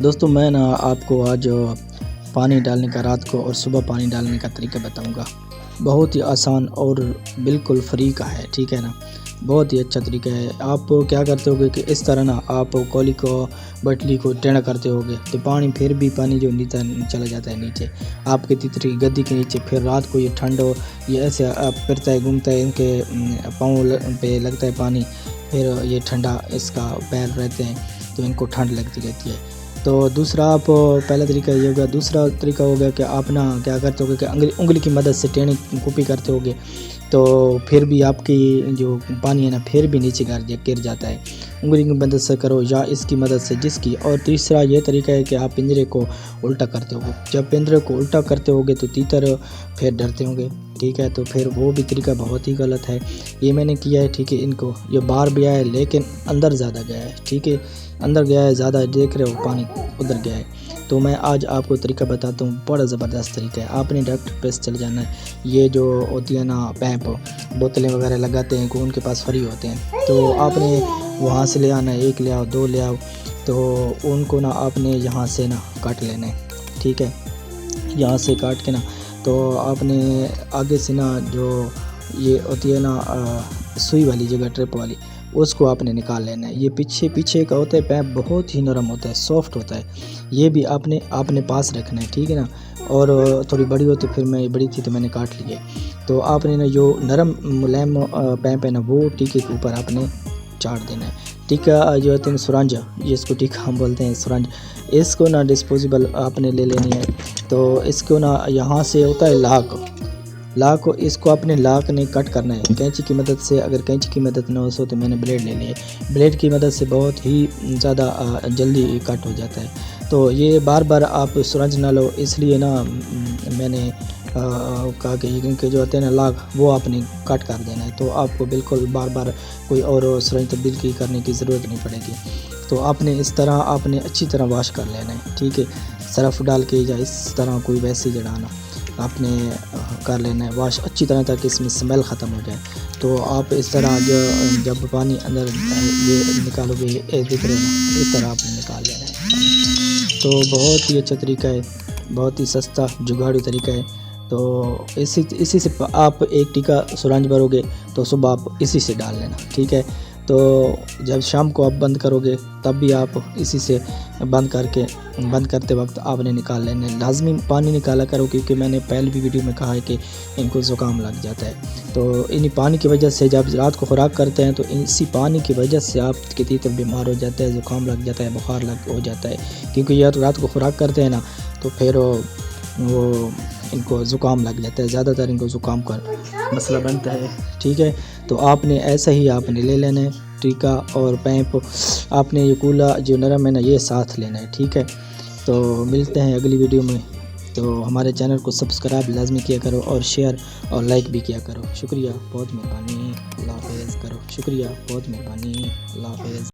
دوستوں میں آپ کو آج پانی ڈالنے کا رات کو اور صبح پانی ڈالنے کا طریقہ بتاؤں گا۔ بہت ہی آسان اور بالکل فری کا ہے، ٹھیک ہے نا، بہت ہی اچھا طریقہ ہے۔ آپ کیا کرتے ہوگے کہ اس طرح نا آپ کولی کو بٹلی کو ٹیڑھا کرتے ہوگے تو پانی جو نیچے چلا جاتا ہے نیچے آپ کے تیتری گدی کے نیچے۔ پھر رات کو یہ ٹھنڈ ہو، یہ ایسے پھرتا ہے گھومتا ہے، ان کے پاؤں پہ لگتا ہے پانی، پھر یہ ٹھنڈا اس کا پیر رہتے ہیں تو ان کو ٹھنڈ لگتی رہتی ہے۔ تو دوسرا آپ پہلا طریقہ یہ ہوگا۔ دوسرا طریقہ ہوگا کہ آپ نا کیا کرتے ہوگے کہ انگلی کی مدد سے ٹیڑھی کپی کرتے ہوگے تو پھر بھی آپ کی جو پانی ہے نا پھر بھی نیچے گر جاتا ہے۔ انگلی کی مدد سے کرو یا اس کی مدد سے جس کی۔ اور تیسرا یہ طریقہ ہے کہ آپ پنجرے کو الٹا کرتے ہوگے۔ جب پنجرے کو الٹا کرتے ہوگے تو تیتر پھر ڈرتے ہوں گے، ٹھیک ہے، تو پھر وہ بھی طریقہ بہت ہی غلط ہے۔ یہ میں نے کیا ہے، ٹھیک ہے، ان کو یہ باہر بھی آیا ہے لیکن اندر زیادہ گیا ہے، ٹھیک ہے، اندر گیا ہے زیادہ، دیکھ رہے ہو پانی ادھر گیا ہے۔ تو میں آج آپ کو طریقہ بتاتا ہوں، بڑا زبردست طریقہ ہے۔ آپ نے ڈاکٹر پہ چل جانا ہے۔ یہ جو ہوتی ہے نا پیپ بوتلیں وغیرہ لگاتے ہیں ان کے پاس فری ہوتے ہیں، تو آپ نے وہاں سے لے آنا ہے، 1 لے آؤ 2 لے آؤ، تو ان کو نا آپ نے یہاں سے نا کاٹ لینا ہے، ٹھیک ہے، یہاں سے کاٹ کے نا تو آپ نے آگے سے نا جو یہ ہوتی ہے نا سوئی والی جگہ ٹرپ والی اس کو آپ نے نکال لینا ہے۔ یہ پیچھے کا ہوتا ہے پیپ، بہت ہی نرم ہوتا ہے، سافٹ ہوتا ہے، یہ بھی آپ نے پاس رکھنا ہے، ٹھیک ہے نا۔ اور تھوڑی بڑی ہوتی، پھر میں بڑی تھی تو میں نے کاٹ لی ہے۔ تو آپ نے نا جو نرم ملائم پیپ ہے نا وہ ٹیکے کے اوپر آپ نے چاڑ دینا ہے۔ ٹیکا جو ہوتے ہیں سرنج، جس کو ٹیکا ہم بولتے ہیں سرنج، اس کو نا ڈسپوزیبل آپ نے لے لینی ہے۔ تو اس کو نا یہاں سے ہوتا ہے لاک، اس کو اپنے لاک نے کٹ کرنا ہے کینچی کی مدد سے۔ اگر کینچی کی مدد نہ ہو سو تو میں نے بلیڈ لے لیے، بلیڈ کی مدد سے بہت ہی زیادہ جلدی کٹ ہو جاتا ہے۔ تو یہ بار بار آپ سرنج نہ لو، اس لیے نا میں نے کہا کہ کیونکہ جو ہوتے ہیں نا لاک وہ آپ نے کٹ کر دینا ہے، تو آپ کو بالکل بار بار کوئی اور سرنج تبدیل کرنے کی ضرورت نہیں پڑے گی۔ تو آپ نے اس طرح آپ نے اچھی طرح واش کر لینا ہے، ٹھیک ہے، سرف ڈال کے یا اس طرح کوئی ویسے جڑانا آپ نے کر لینا ہے واش اچھی طرح تاکہ اس میں اسمیل ختم ہو جائے۔ تو آپ اس طرح جب پانی اندر یہ نکالو گے، دیکھ رہے ہیں اس طرح آپ نے نکال لینا ہے۔ تو بہت ہی اچھا طریقہ ہے، بہت ہی سستا جگاڑو طریقہ ہے۔ تو اسی سے آپ ایک ٹیکا سرنج بھرو گے تو صبح آپ اسی سے ڈال لینا، ٹھیک ہے۔ تو جب شام کو آپ بند کرو گے تب بھی آپ اسی سے بند کرتے وقت آپ نے نکال لینا ہے۔ لازمی پانی نکالا کرو کیونکہ میں نے پہلے بھی ویڈیو میں کہا ہے کہ ان کو زکام لگ جاتا ہے۔ تو انہی پانی کی وجہ سے جب رات کو خوراک کرتے ہیں تو اسی پانی کی وجہ سے آپ کے تیتر بیمار ہو جاتا ہے، زکام لگ جاتا ہے، بخار ہو جاتا ہے، کیونکہ یہ رات کو خوراک کرتے ہیں نا تو پھر وہ ان کو زکام لگ جاتا ہے، زیادہ تر ان کو زکام کا مسئلہ بنتا ہے، ٹھیک ہے۔ تو آپ نے ایسا ہی آپ نے لے لینا ہے ٹیکا اور پیپ، آپ نے یہ کولا جو نرم ہے نا یہ ساتھ لینا ہے، ٹھیک ہے۔ تو ملتے ہیں اگلی ویڈیو میں، تو ہمارے چینل کو سبسکرائب لازمی کیا کرو اور شیئر اور لائک بھی کیا کرو۔ شکریہ، بہت مہربانی، اللہ حافظ کرو، شکریہ، بہت مہربانی، اللہ حافظ۔